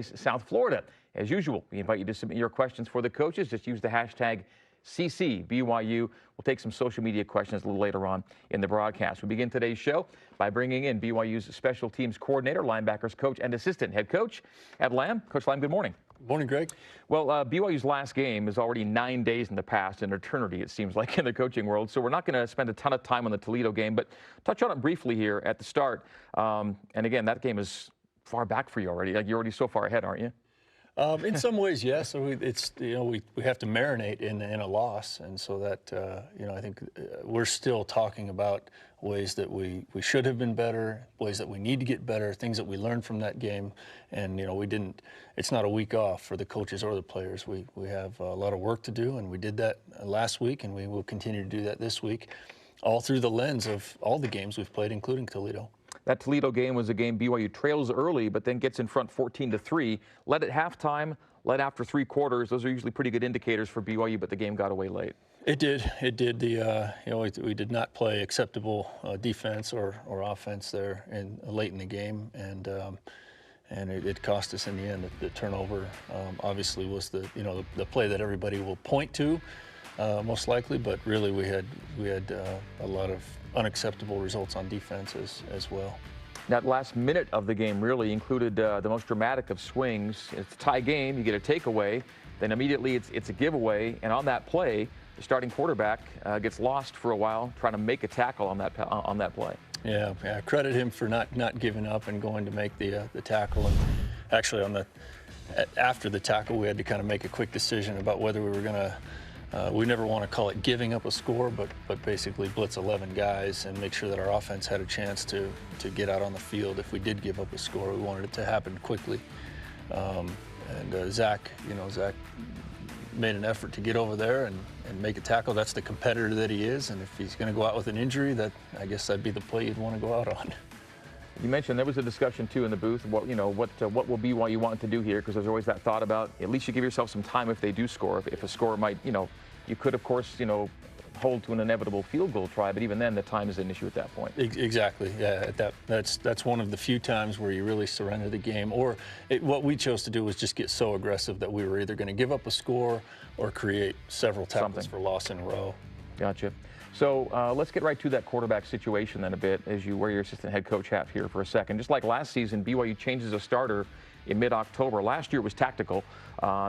South Florida. As usual, we invite you to submit your questions for the coaches. Just use the hashtag CCBYU. We'll take some social media questions a little later on in the broadcast. We begin today's show by bringing in BYU's special teams coordinator, linebackers coach, and assistant head coach, Ed Lamb. Coach Lamb, good morning. Good morning, Greg. Well, BYU's last game is already 9 days in the past, an eternity, it seems like, in the coaching world. So we're not going to spend a ton of time on the Toledo game, but touch on it briefly here at the start. And again, that game is far back for you already. Like, you're already so far ahead, aren't you? In some ways, yes. So we have to marinate in a loss, and so that I think we're still talking about ways that we should have been better, ways that we need to get better, things that we learned from that game, and we didn't. It's not a week off for the coaches or the players. We have a lot of work to do, and we did that last week, and we will continue to do that this week, all through the lens of all the games we've played, including Toledo. That Toledo game was a game BYU trails early, but then gets in front 14-3. Led at halftime, led after 3 quarters. Those are usually pretty good indicators for BYU, but the game got away late. It did. It did. We did not play acceptable defense or offense there late in the game, and it cost us in the end. The turnover obviously was the play that everybody will point to, most likely, but really we had a lot of unacceptable results on defense as well. That last minute of the game really included the most dramatic of swings. It's a tie game, you get a takeaway, then immediately it's a giveaway, and on that play, the starting quarterback gets lost for a while trying to make a tackle on that play. Yeah, credit him for not giving up and going to make the tackle. And actually, after the tackle, we had to kind of make a quick decision about whether we were going to. We never want to call it giving up a score, but basically blitz 11 guys and make sure that our offense had a chance to get out on the field. If we did give up a score, we wanted it to happen quickly. Zach made an effort to get over there and make a tackle. That's the competitor that he is, and if he's going to go out with an injury, I guess that'd be the play you'd want to go out on. You mentioned there was a discussion too in the booth. What will BYU want to do here? Because there's always that thought about at least you give yourself some time if they do score. If a score might, you could of course hold to an inevitable field goal try, but even then the time is an issue at that point. Exactly. Yeah. That's one of the few times where you really surrender the game. What we chose to do was just get so aggressive that we were either going to give up a score or create several tackles for loss in a row. Gotcha. So let's get right to that quarterback situation then a bit as you wear your assistant head coach hat here for a second. Just like last season, BYU changes a starter in mid-October. Last year it was tactical.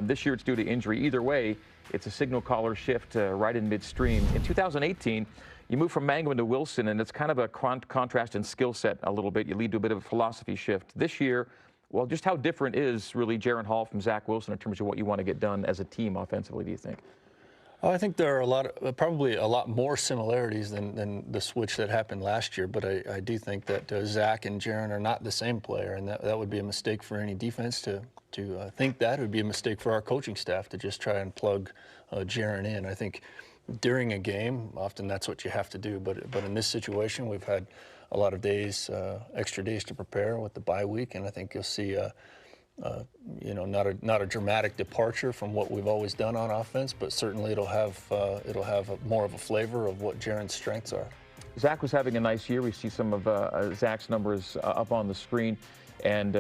This year it's due to injury. Either way, it's a signal caller shift right in midstream. In 2018, you move from Mangum to Wilson, and it's kind of a contrast in skill set a little bit. You lead to a bit of a philosophy shift. This year, well, just how different is really Jaren Hall from Zach Wilson in terms of what you want to get done as a team offensively, do you think? I think there are probably a lot more similarities than the switch that happened last year, but I do think that Zach and Jaren are not the same player, and that would be a mistake for any defense to think that. It would be a mistake for our coaching staff to just try and plug Jaren in. I think during a game, often that's what you have to do, but in this situation, we've had a lot of days, extra days to prepare with the bye week, and I think you'll see not a dramatic departure from what we've always done on offense, but certainly it'll have more of a flavor of what Jaren's strengths are. Zach was having a nice year. We see some of Zach's numbers up on the screen, and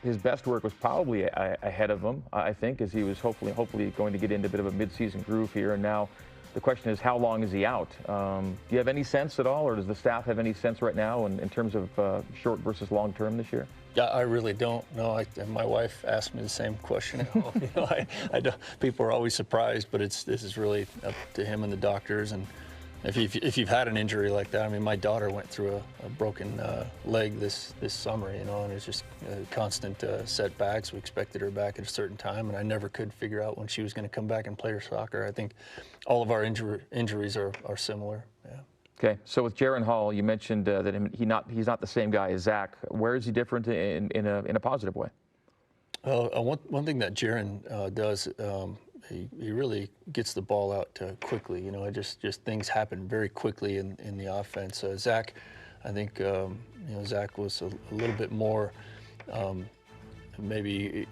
his best work was probably ahead of him, I think, as he was hopefully going to get into a bit of a midseason groove here. And now the question is, how long is he out? Do you have any sense at all, or does the staff have any sense right now in terms of short versus long term this year? Yeah, I really don't know. My wife asked me the same question. I don't. People are always surprised, but this is really up to him and the doctors. And if you've had an injury like that, I mean, my daughter went through a broken leg this summer, and it's just constant setbacks. We expected her back at a certain time, and I never could figure out when she was going to come back and play her soccer. I think all of our injuries are similar. Yeah. Okay, so with Jaren Hall, you mentioned that he's not the same guy as Zach. Where is he different in a positive way? One thing that Jaren does, he really gets the ball out quickly. Just things happen very quickly in the offense. Zach, I think Zach was a little bit more maybe,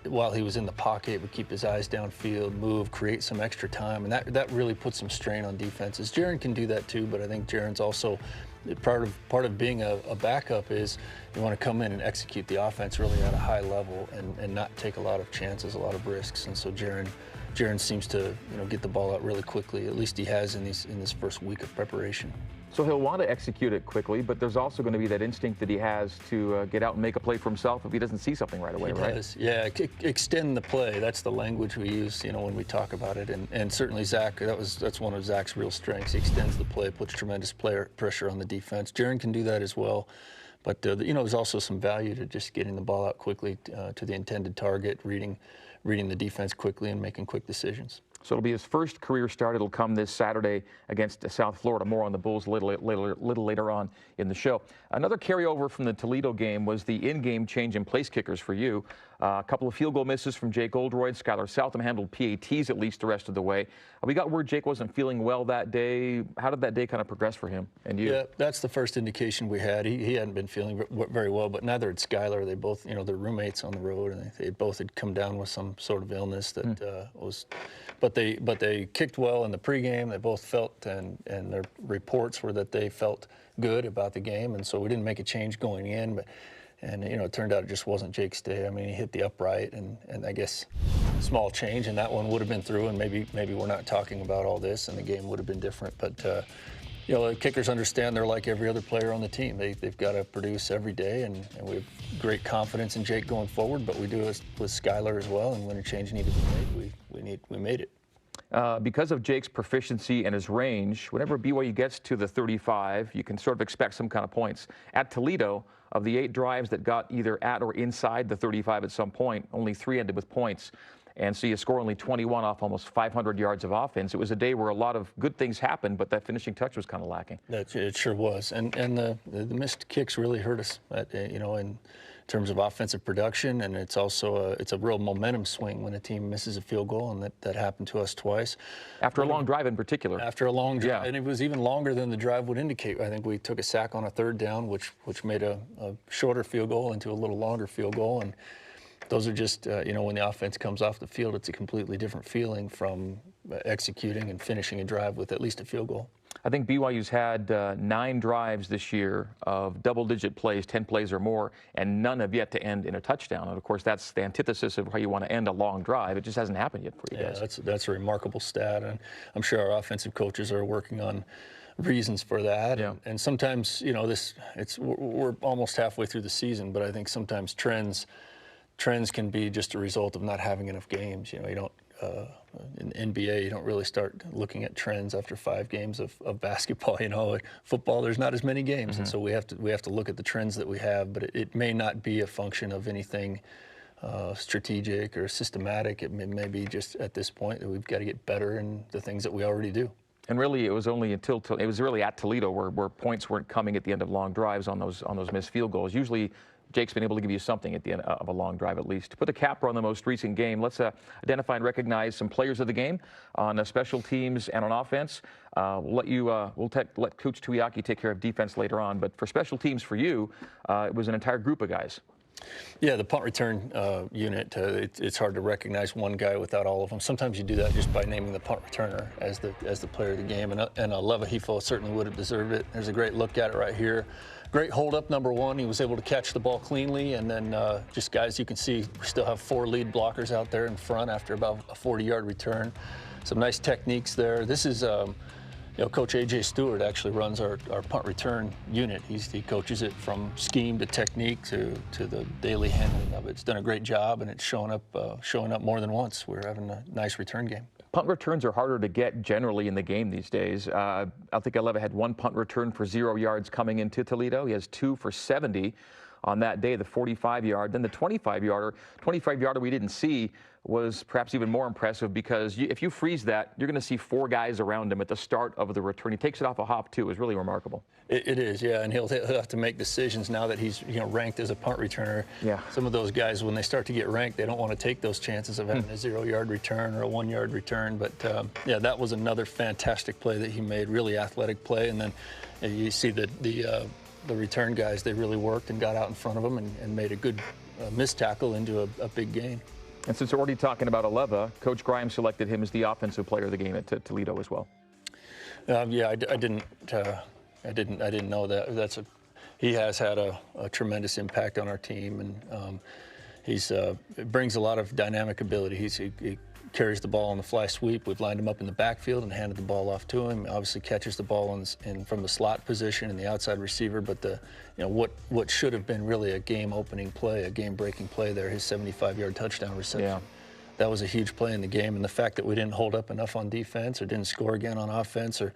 while he was in the pocket, would keep his eyes downfield, move, create some extra time, and that really puts some strain on defenses. Jaren can do that too, but I think Jaren's also part of being a backup is you want to come in and execute the offense really at a high level and not take a lot of chances, a lot of risks. And so Jaren seems to get the ball out really quickly. At least he has in this first week of preparation. So he'll want to execute it quickly, but there's also going to be that instinct that he has to get out and make a play for himself if he doesn't see something right away, right? He does. Yeah, extend the play. That's the language we use, when we talk about it. And certainly Zach, that's one of Zach's real strengths. He extends the play, puts tremendous pressure on the defense. Jaren can do that as well. But, there's also some value to just getting the ball out quickly to the intended target, reading the defense quickly and making quick decisions. So it'll be his first career start. It'll come this Saturday against South Florida. More on the Bulls a little later on in the show. Another carryover from the Toledo game was the in-game change in place kickers for you. A couple of field goal misses from Jake Oldroyd. Skylar Southam handled PATs at least the rest of the way. We got word Jake wasn't feeling well that day. How did that day kind of progress for him and you? Yeah, that's the first indication we had. He hadn't been feeling very well, but neither had Skylar. They both, they're roommates on the road, and they both had come down with some sort of illness that was. But they kicked well in the pregame. They both felt, and their reports were that they felt good about the game, and so we didn't make a change going in. And it turned out it just wasn't Jake's day. I mean, he hit the upright, and I guess small change, and that one would have been through, and maybe we're not talking about all this, and the game would have been different. But the kickers understand they're like every other player on the team. They've got to produce every day, and we have great confidence in Jake going forward. But we do it with Skylar as well, and when a change needed to be made, we made it. Because of Jake's proficiency and his range, whenever BYU gets to the 35, you can sort of expect some kind of points. At Toledo, of the 8 drives that got either at or inside the 35 at some point, only 3 ended with points. And so you score only 21 off almost 500 yards of offense. It was a day where a lot of good things happened, but that finishing touch was kind of lacking. It sure was. And the missed kicks really hurt us, in terms of offensive production, and it's also it's a real momentum swing when a team misses a field goal, and that happened to us twice. After a long drive in particular. After a long drive, yeah. And it was even longer than the drive would indicate. I think we took a sack on a 3rd down, which made a shorter field goal into a little longer field goal, and those are just, when the offense comes off the field, it's a completely different feeling from executing and finishing a drive with at least a field goal. I think BYU's had 9 drives this year of double-digit plays, 10 plays or more, and none have yet to end in a touchdown. And, of course, that's the antithesis of how you want to end a long drive. It just hasn't happened yet for you guys. Yeah, that's a remarkable stat, and I'm sure our offensive coaches are working on reasons for that. Yeah. And sometimes, we're almost halfway through the season, but I think sometimes trends can be just a result of not having enough games. You don't. In the NBA, you don't really start looking at trends after 5 games of basketball. Football, there's not as many games, and so we have to look at the trends that we have. But it may not be a function of anything strategic or systematic. It may be just at this point that we've got to get better in the things that we already do. And really, it was only until it was really at Toledo where points weren't coming at the end of long drives on those missed field goals. Usually, Jake's been able to give you something at the end of a long drive at least. To put a capper on the most recent game, let's identify and recognize some players of the game on special teams and on offense. We'll let Coach Tuiaki take care of defense later on. But for special teams for you, it was an entire group of guys. Yeah, the punt return unit, it's hard to recognize one guy without all of them. Sometimes you do that just by naming the punt returner as the player of the game. And Leva Hifo certainly would have deserved it. There's a great look at it right here. Great hold-up, number 1. He was able to catch the ball cleanly. And then just, guys, you can see we still have 4 lead blockers out there in front after about a 40-yard return. Some nice techniques there. This is, Coach A.J. Stewart actually runs our punt return unit. He coaches it from scheme to technique to the daily handling of it. It's done a great job, and it's showing up more than once. We're having a nice return game. Punt returns are harder to get generally in the game these days. I think Aleva had 1 punt return for 0 yards coming into Toledo. He has 2 for 70 on that day, the 45-yard. Then the 25-yarder we didn't see was perhaps even more impressive because if you freeze that, you're going to see 4 guys around him at the start of the return. He takes it off a hop, too. It was really remarkable. It is, yeah, and he'll have to make decisions now that he's ranked as a punt returner. Yeah. Some of those guys, when they start to get ranked, they don't want to take those chances of having a 0-yard return or a 1-yard return. But, yeah, that was another fantastic play that he made, really athletic play. And then you see the the return guys, they really worked and got out in front of them and made a good missed tackle into a big gain. And since we're already talking about Aleva, Coach Grimes selected him as the offensive player of the game at Toledo as well. Yeah, I didn't know that. He has had a tremendous impact on our team, and it brings a lot of dynamic ability. He carries the ball on the fly sweep. We've lined him up in the backfield and handed the ball off to him. Obviously catches the ball from the slot position and the outside receiver, but what should have been really a game-opening play, a game-breaking play there, his 75-yard touchdown reception. Yeah. That was a huge play in the game, and the fact that we didn't hold up enough on defense or didn't score again on offense, or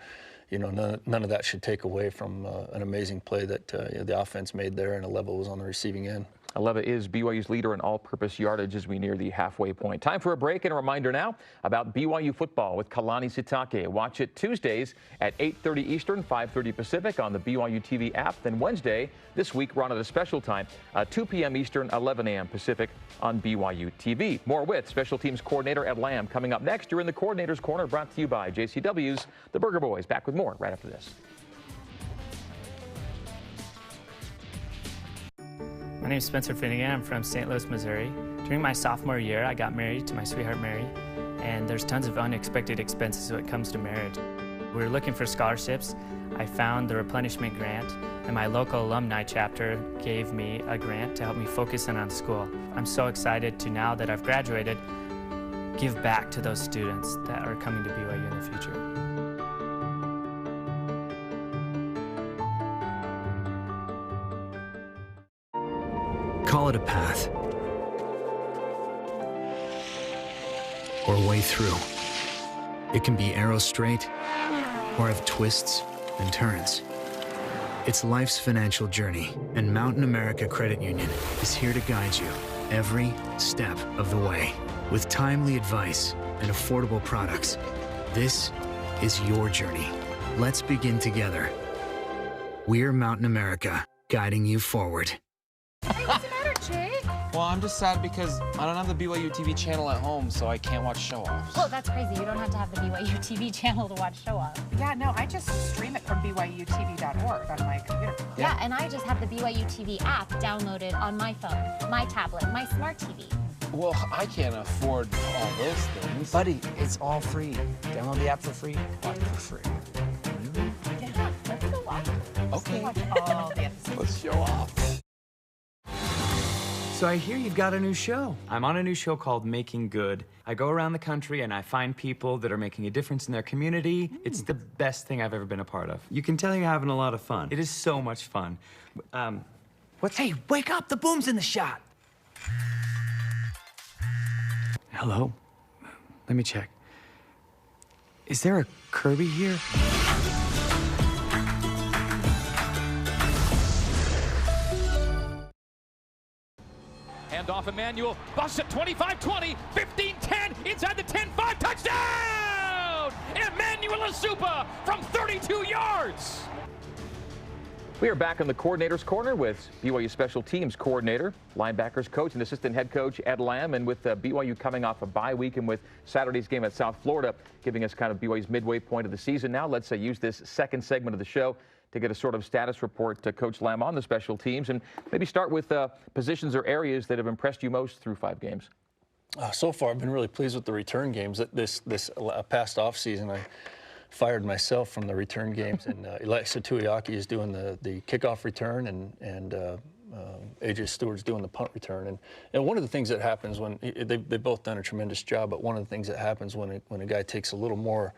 none of that should take away from an amazing play that the offense made there, and Aleva was on the receiving end. Aleva is BYU's leader in all-purpose yardage as we near the halfway point. Time for a break, and a reminder now about BYU football with Kalani Sitake. Watch it Tuesdays at 8:30 Eastern, 5:30 Pacific on the BYU TV app. Then Wednesday, this week, we're on at a special time, 2 p.m. Eastern, 11 a.m. Pacific on BYU TV. More with Special Teams Coordinator Ed Lamb coming up next. You're in the Coordinator's Corner, brought to you by JCW's The Burger Boys. Back with more right after this. My name is Spencer Finnegan. I'm from St. Louis, Missouri. During my sophomore year, I got married to my sweetheart, Mary, and there's tons of unexpected expenses when it comes to marriage. We were looking for scholarships. I found the replenishment grant, and my local alumni chapter gave me a grant to help me focus in on school. I'm so excited to, now that I've graduated, give back to those students that are coming to BYU in the future. Call it a path, or a way through. It can be arrow straight, or have twists and turns. It's life's financial journey, and Mountain America Credit Union is here to guide you every step of the way. With timely advice and affordable products, this is your journey. Let's begin together. We're Mountain America, guiding you forward. What's the matter, Jake? Well, I'm just sad because I don't have the BYU TV channel at home, so I can't watch show-offs. Well, that's crazy. You don't have to have the BYU TV channel to watch show-offs. Yeah, no, I just stream it from BYUtv.org on my computer. Yeah, and I just have the BYU TV app downloaded on my phone, my tablet, my smart TV. Well, I can't afford all those things. Buddy, it's all free. Download the app for free, watch it for free. Yeah, let's go watch. Okay. Watch all the episodes. Let's show off. So I hear you've got a new show. I'm on a new show called Making Good. I go around the country and I find people that are making a difference in their community. It's the best thing I've ever been a part of. You can tell you're having a lot of fun. It is so much fun. Hey, wake up! The boom's in the shot! Hello? Let me check. Is there a Kirby here? Hand off Emmanuel, busts it 25-20, 15-10, inside the 10-5, touchdown! Emmanuel Asupa from 32 yards! We are back in the Coordinator's Corner with BYU Special Teams Coordinator, linebackers coach, and assistant head coach Ed Lamb. And with BYU coming off a bye week and with Saturday's game at South Florida giving us kind of BYU's midway point of the season now, let's use this second segment of the show to get a sort of status report to Coach Lamb on the special teams, and maybe start with positions or areas that have impressed you most through 5 games. So far, I've been really pleased with the return games. This past offseason, I fired myself from the return games, and Alexa Tuiaki is doing the kickoff return, and AJ Stewart's doing the punt return. And one of the things that happens when they've both done a tremendous job, but one of the things that happens when a guy takes a little more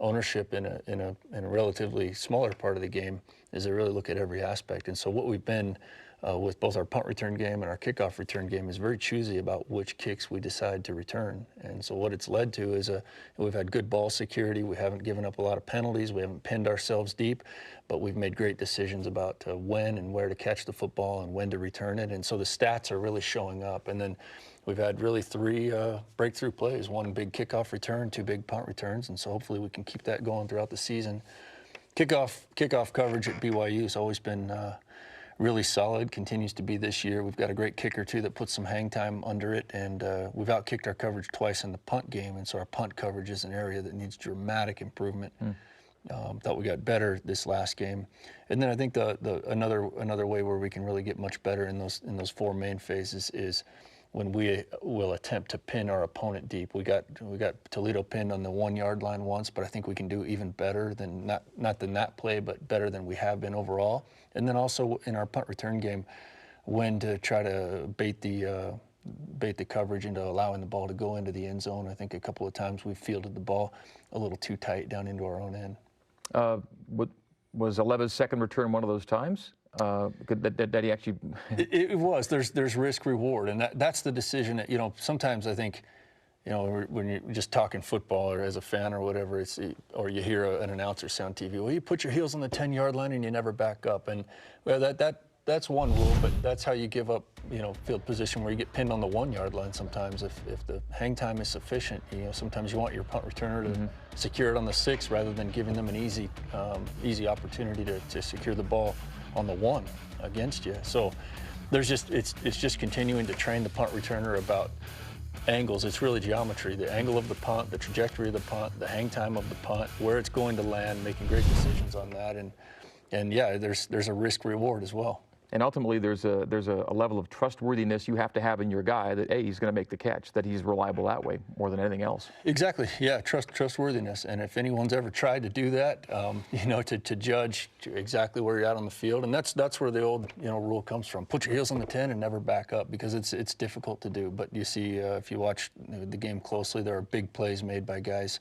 ownership in a relatively smaller part of the game is they really look at every aspect. And so what we've been with both our punt return game and our kickoff return game is very choosy about which kicks we decide to return. And so what it's led to is we've had good ball security. We haven't given up a lot of penalties. We haven't pinned ourselves deep, but we've made great decisions about when and where to catch the football and when to return it. And so the stats are really showing up. And then we've had really 3 breakthrough plays, 1 big kickoff return, 2 big punt returns, and so hopefully we can keep that going throughout the season. Kickoff coverage at BYU has always been really solid, continues to be this year. We've got a great kicker, too, that puts some hang time under it, and we've outkicked our coverage twice in the punt game, and so our punt coverage is an area that needs dramatic improvement. Thought we got better this last game, and then I think another way where we can really get much better in those 4 main phases is when we will attempt to pin our opponent deep. We got Toledo pinned on the 1-yard line once, but I think we can do even better than not than that play, but better than we have been overall. And then also in our punt return game, when to try to bait the coverage into allowing the ball to go into the end zone. I think a couple of times we've fielded the ball a little too tight down into our own end. Was Aleva's second return one of those times? That he actually... It was. There's risk reward, and that's the decision that, sometimes I think, when you're just talking football or as a fan or whatever, or you hear an announcer say on TV, well, you put your heels on the 10-yard line and you never back up. And well, that's one rule, but that's how you give up, field position where you get pinned on the 1-yard line sometimes. If the hang time is sufficient, sometimes you want your punt returner to secure it on the 6 rather than giving them an easy opportunity to secure the ball on the 1 against you. So it's just continuing to train the punt returner about angles. It's really geometry, the angle of the punt, the trajectory of the punt, the hang time of the punt, where it's going to land, making great decisions on that. And yeah, there's a risk reward as well. And ultimately, there's a level of trustworthiness you have to have in your guy that, A, he's going to make the catch, that he's reliable that way more than anything else. Exactly. Yeah, trustworthiness. And if anyone's ever tried to do that, to judge exactly where you're at on the field, and that's where the old rule comes from. Put your heels on the 10 and never back up, because it's difficult to do. But you see, if you watch the game closely, there are big plays made by guys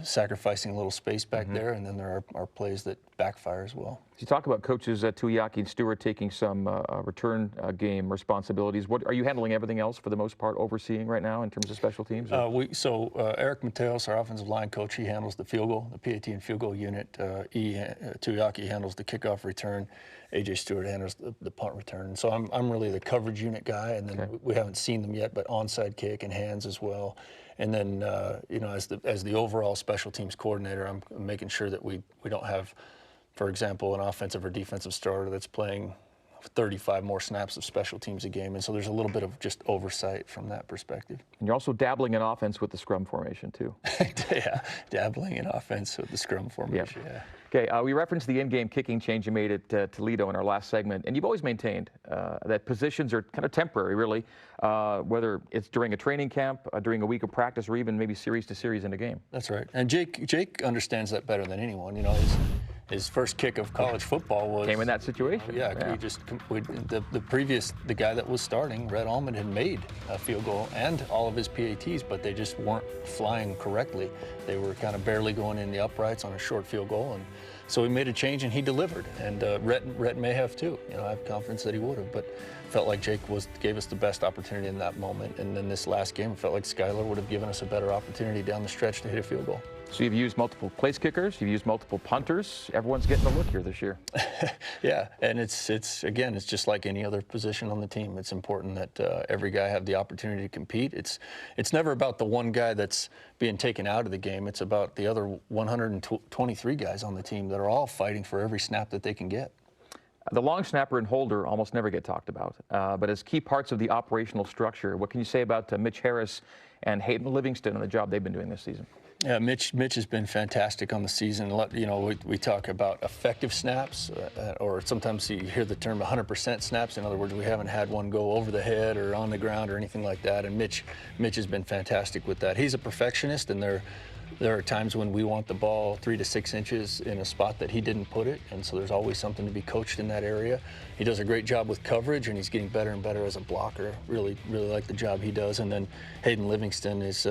sacrificing a little space back there, and then there are plays that backfire as well. You talk about coaches Tuiaki and Stewart taking some return game responsibilities. What are you handling everything else for the most part, overseeing right now in terms of special teams? Eric Mateos, our offensive line coach, he handles the field goal, the PAT and field goal unit. Tuiaki handles the kickoff return. AJ Stewart handles the punt return. So I'm really the coverage unit guy, and then we haven't seen them yet, but onside kick and hands as well. And then, as the overall special teams coordinator, I'm making sure that we don't have, for example, an offensive or defensive starter that's playing 35 more snaps of special teams a game. And so there's a little bit of just oversight from that perspective. And you're also dabbling in offense with the scrum formation, too. Yeah, dabbling in offense with the scrum formation, yeah. Okay, we referenced the in-game kicking change you made at Toledo in our last segment, and you've always maintained that positions are kind of temporary, really, whether it's during a training camp, during a week of practice, or even maybe series to series in a game. That's right. And Jake understands that better than anyone. His first kick of college football came in that situation. Yeah. The guy that was starting, Red Almond, had made a field goal and all of his PATs, but they just weren't flying correctly. They were kind of barely going in the uprights on a short field goal, and so we made a change and he delivered. And Rhett may have too. I have confidence that he would have, but felt like Jake gave us the best opportunity in that moment. And then this last game, it felt like Skylar would have given us a better opportunity down the stretch to hit a field goal. So you've used multiple place kickers, you've used multiple punters. Everyone's getting a look here this year. Yeah, and it's just like any other position on the team. It's important that every guy have the opportunity to compete. It's never about the one guy that's being taken out of the game. It's about the other 123 guys on the team that are all fighting for every snap that they can get. The long snapper and holder almost never get talked about, but as key parts of the operational structure, what can you say about Mitch Harris and Hayden Livingston and the job they've been doing this season? Yeah, Mitch has been fantastic on the season. We talk about effective snaps, or sometimes you hear the term 100% snaps. In other words, we haven't had one go over the head or on the ground or anything like that. And Mitch has been fantastic with that. He's a perfectionist, and there are times when we want the ball 3 to 6 inches in a spot that he didn't put it, and so there's always something to be coached in that area. He does a great job with coverage, and he's getting better and better as a blocker. Really like the job he does. And then Hayden Livingston is,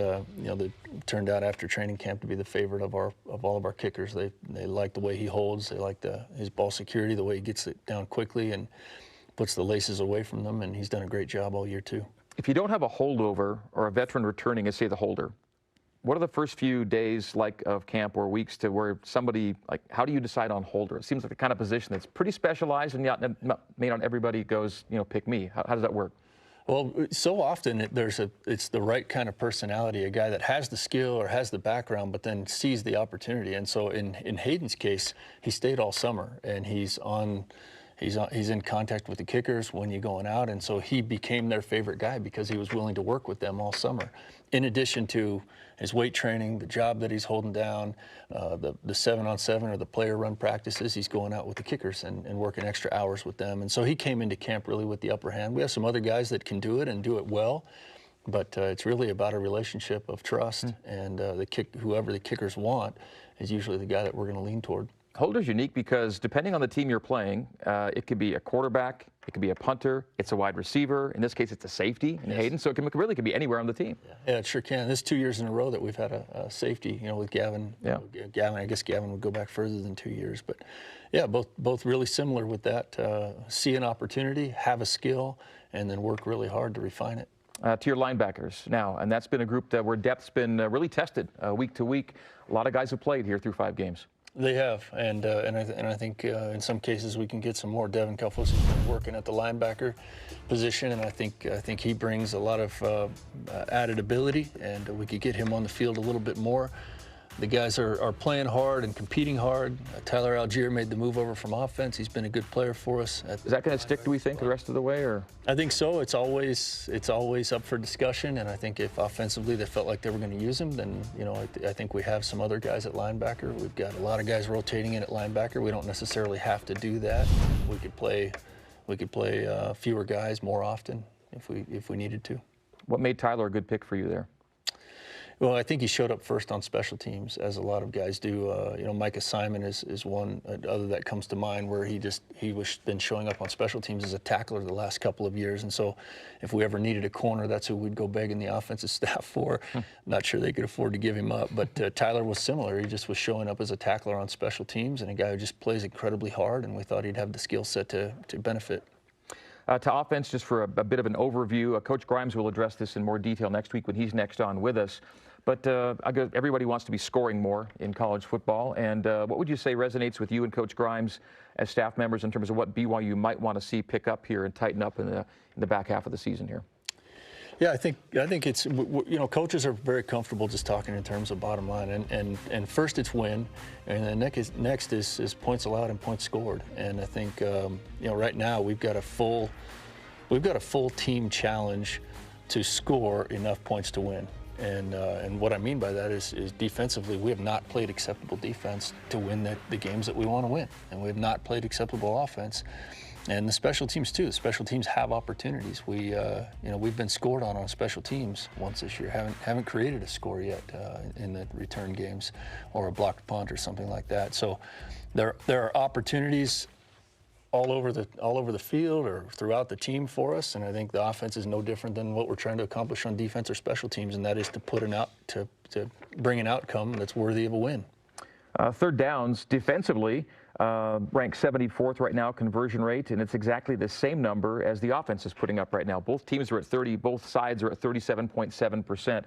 turned out after training camp to be the favorite of all of our kickers. They like the way he holds. They like his ball security, the way he gets it down quickly and puts the laces away from them, and he's done a great job all year too. If you don't have a holdover or a veteran returning as, say, the holder, what are the first few days like of camp or weeks to where somebody, how do you decide on holder? It seems like the kind of position that's pretty specialized, and yet may not everybody goes, pick me. How does that work? Well, so often it's the right kind of personality, a guy that has the skill or has the background, but then sees the opportunity. And so in Hayden's case, he stayed all summer, and he's on He's in contact with the kickers when you're going out, and so he became their favorite guy because he was willing to work with them all summer. In addition to his weight training, the job that he's holding down, the 7-on-7 or the player run practices, he's going out with the kickers and working extra hours with them. And so he came into camp really with the upper hand. We have some other guys that can do it and do it well, but it's really about a relationship of trust, and whoever the kickers want is usually the guy that we're going to lean toward. Holder's unique because depending on the team you're playing, it could be a quarterback, it could be a punter, it's a wide receiver. In this case, it's a safety in Hayden, so it really could be anywhere on the team. Yeah, it sure can. This is 2 years in a row that we've had a safety, with Gavin. Yeah. Gavin, I guess Gavin would go back further than 2 years, but yeah, both really similar with that. See an opportunity, have a skill, and then work really hard to refine it. To your linebackers now, and that's been a group where depth's been really tested week to week. A lot of guys have played here through 5 games. They have, and I think in some cases we can get some more. Devin Kalfosi's been working at the linebacker position, and I think he brings a lot of added ability, and we could get him on the field a little bit more. The guys are playing hard and competing hard. Tyler Algier made the move over from offense. He's been a good player for us. Is that going to stick, do we think, the rest of the way? Or I think so. It's always up for discussion, and I think if offensively they felt like they were going to use him, then I think we have some other guys at linebacker. We've got a lot of guys rotating in at linebacker. We don't necessarily have to do that. We could play fewer guys more often if we needed to. What made Tyler a good pick for you there? Well, I think he showed up first on special teams, as a lot of guys do. Micah Simon is one other that comes to mind, where he was been showing up on special teams as a tackler the last couple of years. And so if we ever needed a corner, that's who we'd go begging the offensive staff for. Not sure they could afford to give him up. But Tyler was similar. He just was showing up as a tackler on special teams and a guy who just plays incredibly hard, and we thought he'd have the skill set to benefit. To offense, just for a bit of an overview, Coach Grimes will address this in more detail next week when he's next on with us. But everybody wants to be scoring more in college football. And what would you say resonates with you and Coach Grimes as staff members in terms of what BYU might want to see pick up here and tighten up in the back half of the season here? Yeah, I think it's, coaches are very comfortable just talking in terms of bottom line, and first it's win, and then next is points allowed and points scored. And I think right now we've got a full team challenge to score enough points to win. And what I mean by that is defensively, we have not played acceptable defense to win the games that we want to win, and we have not played acceptable offense. And the special teams too. The special teams have opportunities. We've been scored on special teams once this year. Haven't created a score yet in the return games, or a blocked punt or something like that. So there are opportunities all over the field or throughout the team for us. And I think the offense is no different than what we're trying to accomplish on defense or special teams, and that is to bring an outcome that's worthy of a win. Third downs defensively. Ranked 74th right now, conversion rate, and it's exactly the same number as the offense is putting up right now. Both teams are at 30, both sides are at 37.7%.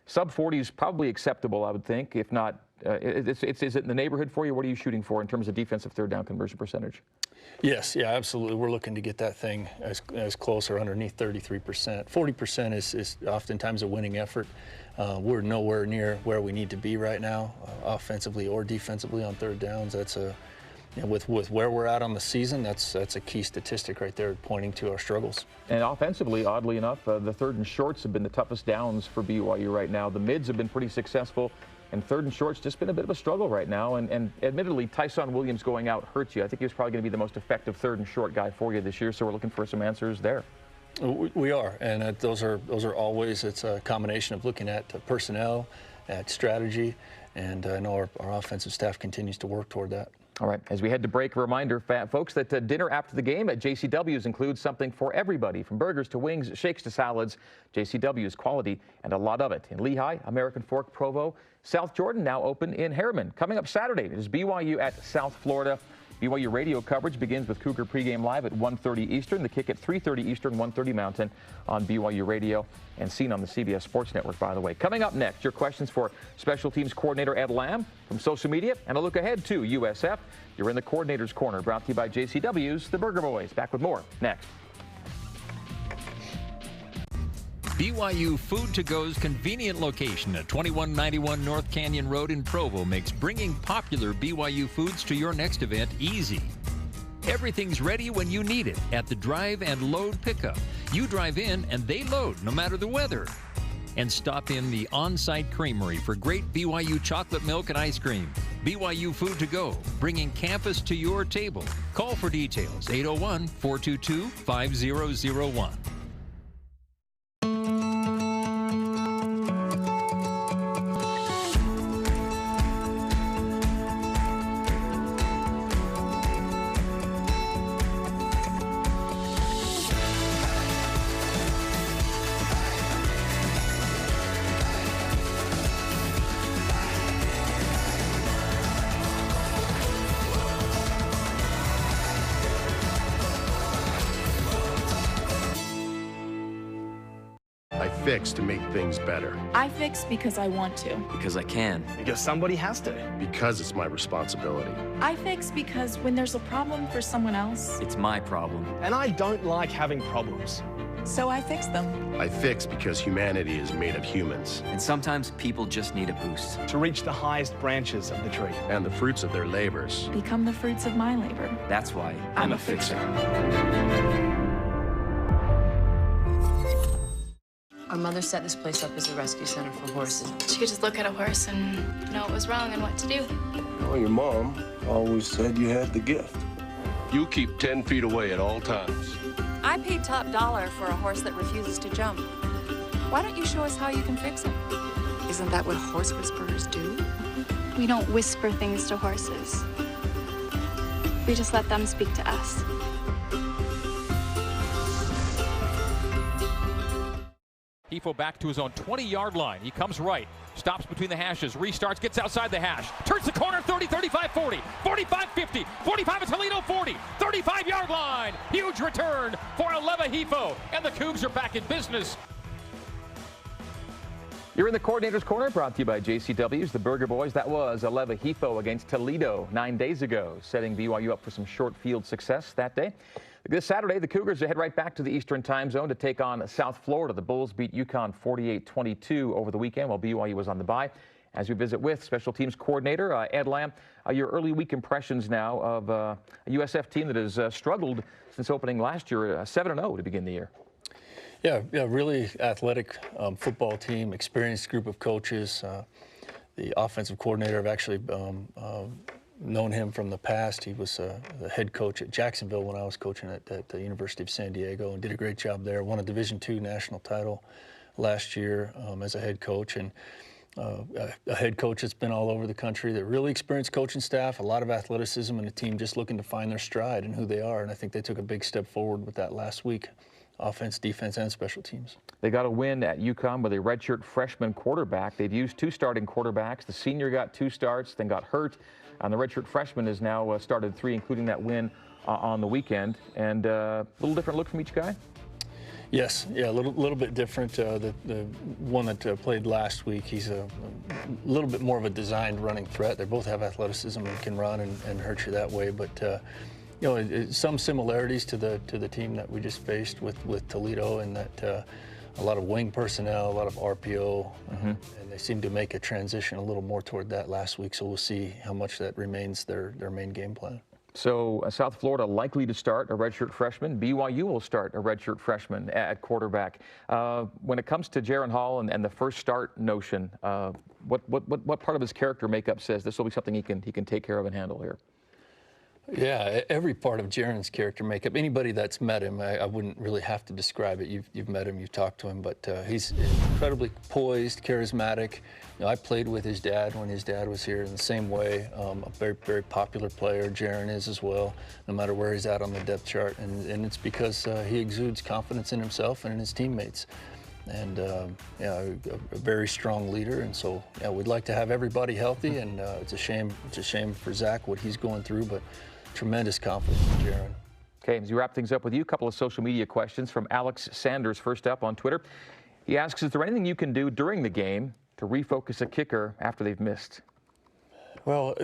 Sub 40 is probably acceptable, I would think. If not, is it in the neighborhood for you? What are you shooting for in terms of defensive third down conversion percentage? Yes, yeah, absolutely. We're looking to get that thing as close or underneath 33%. 40% is oftentimes a winning effort. We're nowhere near where we need to be right now, offensively or defensively on third downs. That's with where we're at on the season, that's a key statistic right there, pointing to our struggles. And offensively, oddly enough, the third and shorts have been the toughest downs for BYU right now. The mids have been pretty successful, and third and shorts just been a bit of a struggle right now. And admittedly, Tyson Williams going out hurts you. I think he was probably going to be the most effective third and short guy for you this year, so we're looking for some answers there. We are, and those are always, it's a combination of looking at personnel, at strategy, and I know our offensive staff continues to work toward that. All right, as we head to break, a reminder, folks, that dinner after the game at JCW's includes something for everybody, from burgers to wings, shakes to salads. JCW's quality and a lot of it. In Lehigh, American Fork, Provo, South Jordan, now open in Harriman. Coming up Saturday is BYU at South Florida. BYU radio coverage begins with Cougar pregame live at 1:30 Eastern. The kick at 3:30 Eastern, 1:30 Mountain on BYU Radio, and seen on the CBS Sports Network, by the way. Coming up next, your questions for Special Teams Coordinator Ed Lamb from social media, and a look ahead to USF. You're in the Coordinator's Corner, brought to you by JCW's The Burger Boys. Back with more next. BYU Food to Go's convenient location at 2191 North Canyon Road in Provo makes bringing popular BYU foods to your next event easy. Everything's ready when you need it at the drive and load pickup. You drive in and they load no matter the weather. And stop in the on-site creamery for great BYU chocolate milk and ice cream. BYU Food to Go, bringing campus to your table. Call for details, 801-422-5001. I fix to make things better. I fix because I want to. Because I can. Because somebody has to. Because it's my responsibility. I fix because when there's a problem for someone else, it's my problem. And I don't like having problems. So I fix them. I fix because humanity is made of humans. And sometimes people just need a boost. To reach the highest branches of the tree. And the fruits of their labors become the fruits of my labor. That's why I'm a fixer. Our mother set this place up as a rescue center for horses. She could just look at a horse and know what was wrong and what to do. Well, your mom always said you had the gift. You keep 10 feet away at all times. I paid top dollar for a horse that refuses to jump. Why don't you show us how you can fix him? Isn't that what horse whisperers do? We don't whisper things to horses. We just let them speak to us. Hifo back to his own 20-yard line. He comes right, stops between the hashes, restarts, gets outside the hash, turns the corner, 30, 35, 40, 45, 50, 45 at Toledo, 40, 35-yard line. Huge return for Aleva Hifo, and the Cougs are back in business. You're in the Coordinator's Corner, brought to you by JCW's, the Burger Boys. That was Aleva Hifo against Toledo 9 days ago, setting BYU up for some short field success that day. This Saturday, the Cougars head right back to the Eastern time zone to take on South Florida. The Bulls beat UConn 48-22 over the weekend while BYU was on the bye. As we visit with Special Teams Coordinator Ed Lamb, your early week impressions now of a USF team that has struggled since opening last year, 7-0 to begin the year. Yeah, really athletic football team, experienced group of coaches. The offensive coordinator, I've actually known him from the past. He was the head coach at Jacksonville when I was coaching at the University of San Diego, and did a great job there. Won a Division II national title last year as a head coach, and a head coach that's been all over the country, that really experienced coaching staff, a lot of athleticism, and a team just looking to find their stride and who they are. And I think they took a big step forward with that last week. Offense, defense, and special teams. They got a win at UConn with a redshirt freshman quarterback. They've used 2 starting quarterbacks. The senior got 2 starts, then got hurt. And the redshirt freshman has now started 3, including that win on the weekend. And a little different look from each guy? Yes, yeah, a little bit different. The one that played last week, he's a little bit more of a designed running threat. They both have athleticism and can run and hurt you that way. But you know, some similarities to the team that we just faced with Toledo, and that a lot of wing personnel, a lot of RPO, and they seem to make a transition a little more toward that last week. So we'll see how much that remains their main game plan. So South Florida likely to start a redshirt freshman. BYU will start a redshirt freshman at quarterback. When it comes to Jaron Hall and the first start notion, what part of his character makeup says this will be something he can take care of and handle here? Yeah, every part of Jaron's character makeup. Anybody that's met him, I wouldn't really have to describe it. You've met him, you've talked to him, but he's incredibly poised, charismatic. You know, I played with his dad when his dad was here in the same way. A very, very popular player. Jaron is as well, no matter where he's at on the depth chart. And it's because he exudes confidence in himself and in his teammates. And yeah, a very strong leader. And so yeah, we'd like to have everybody healthy. And it's a shame for Zach what he's going through, but tremendous confidence in Jaron. Okay, as we wrap things up with you, a couple of social media questions from Alex Sanders, first up on Twitter. He asks, is there anything you can do during the game to refocus a kicker after they've missed? Well,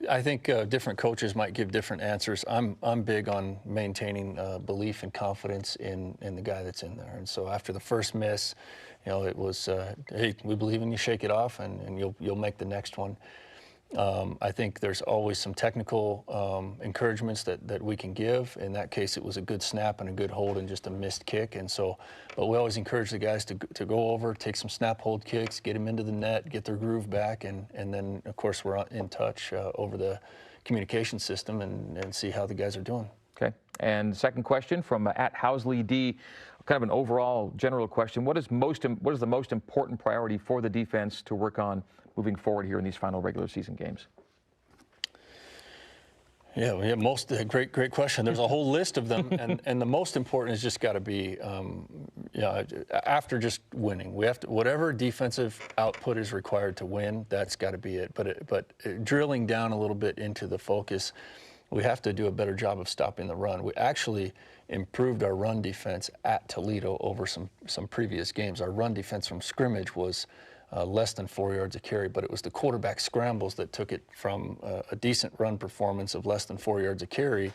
I think different coaches might give different answers. I'm big on maintaining belief and confidence in the guy that's in there. And so after the first miss, you know, it was, hey, we believe in you, shake it off, and you'll make the next one. I think there's always some technical encouragements that we can give. In that case, it was a good snap and a good hold and just a missed kick. And so, but we always encourage the guys to go over, take some snap hold kicks, get them into the net, get their groove back, and then, of course, we're in touch over the communication system and see how the guys are doing. Okay. And second question from at Housley D, kind of an overall general question. What is the most important priority for the defense to work on moving forward here in these final regular season games? Yeah, we have great question. There's a whole list of them, and the most important has just got to be, after just winning, we have to, whatever defensive output is required to win, that's got to be it. But drilling down a little bit into the focus, we have to do a better job of stopping the run. We actually improved our run defense at Toledo over some previous games. Our run defense from scrimmage was less than 4 yards a carry, but it was the quarterback scrambles that took it from a decent run performance of less than 4 yards a carry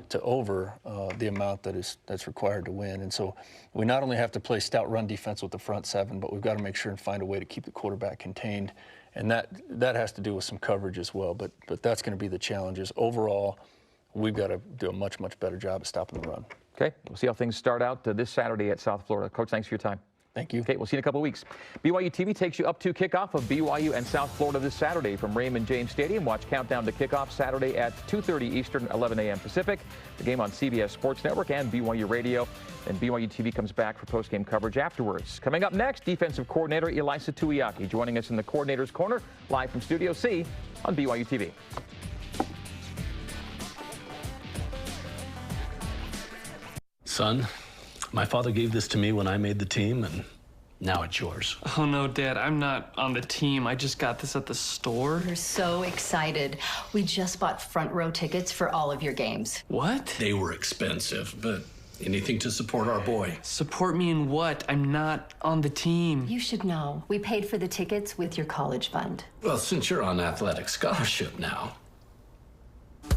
to over the amount that's required to win. And so we not only have to play stout run defense with the front seven, but we've got to make sure and find a way to keep the quarterback contained. And that has to do with some coverage as well. But that's going to be the challenges. Overall, we've got to do a much better job of stopping the run. Okay, we'll see how things start out this Saturday at South Florida. Coach, thanks for your time. Thank you. Okay, we'll see you in a couple of weeks. BYU TV takes you up to kickoff of BYU and South Florida this Saturday from Raymond James Stadium. Watch Countdown to Kickoff Saturday at 2:30 Eastern, 11 a.m. Pacific. The game on CBS Sports Network and BYU Radio. And BYU TV comes back for post-game coverage afterwards. Coming up next, defensive coordinator Ilaisa Tuiaki joining us in the Coordinator's Corner, live from Studio C on BYU TV. Son, my father gave this to me when I made the team, and now it's yours. Oh no, Dad, I'm not on the team. I just got this at the store. We're so excited. We just bought front row tickets for all of your games. What? They were expensive, but anything to support our boy. Support me in what? I'm not on the team. You should know. We paid for the tickets with your college fund. Well, since you're on athletic scholarship now.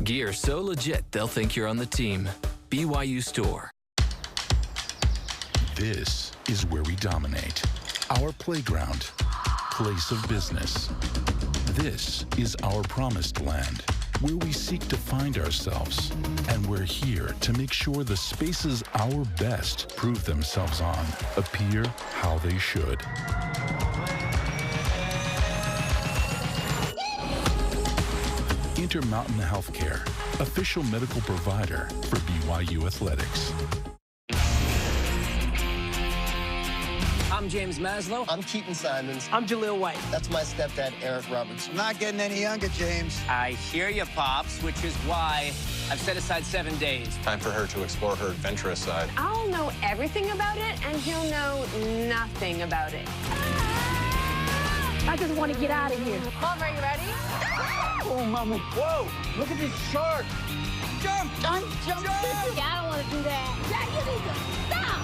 Gear so legit, they'll think you're on the team. BYU Store. This is where we dominate. Our playground, place of business. This is our promised land, where we seek to find ourselves. And we're here to make sure the spaces our best prove themselves on appear how they should. Intermountain Healthcare, official medical provider for BYU Athletics. I'm James Maslow. I'm Keaton Simons. I'm Jaleel White. That's my stepdad, Eric Roberts. I'm not getting any younger, James. I hear you, Pops, which is why I've set aside 7 days. Time for her to explore her adventurous side. I'll know everything about it, and he'll know nothing about it. I just want to get out of here. Mom, are you ready? Oh, Mama. Whoa, look at this shark. Jump! Jump! Yeah, I don't want to do that. Dad, you need to stop!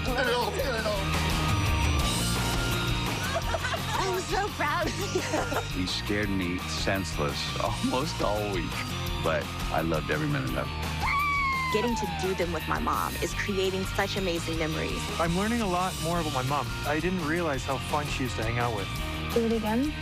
Get it off, get it off. I'm so proud of you. He scared me senseless almost all week, but I loved every minute of it. Getting to do them with my mom is creating such amazing memories. I'm learning a lot more about my mom. I didn't realize how fun she used to hang out with. Do it again?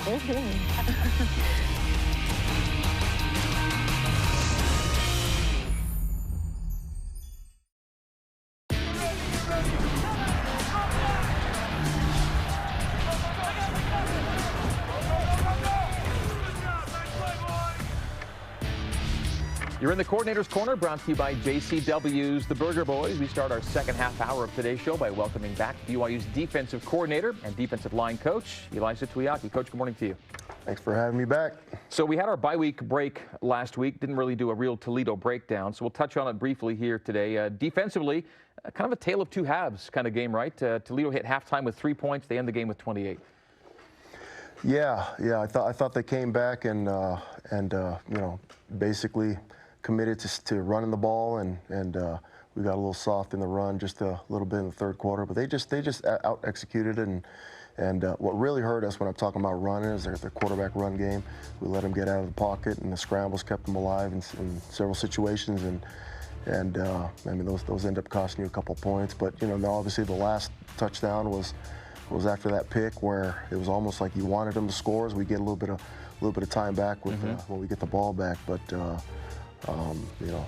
You're in the Coordinator's Corner, brought to you by JCW's The Burger Boys. We start our second half hour of today's show by welcoming back BYU's defensive coordinator and defensive line coach, Ilaisa Tuiaki. Coach, good morning to you. Thanks for having me back. So we had our bye-week break last week. Didn't really do a real Toledo breakdown, so we'll touch on it briefly here today. Defensively, kind of a tale of two halves kind of game, right? Toledo hit halftime with 3 points. They end the game with 28. Yeah. I thought they came back and basically committed to running the ball, and we got a little soft in the run, just a little bit in the third quarter. But they just out executed, and what really hurt us when I'm talking about running is their quarterback run game. We let them get out of the pocket, and the scrambles kept them alive in several situations, and I mean those end up costing you a couple points. But obviously the last touchdown was after that pick where it was almost like you wanted them to score as we get a little bit of little bit of time back with when we get the ball back. But you know,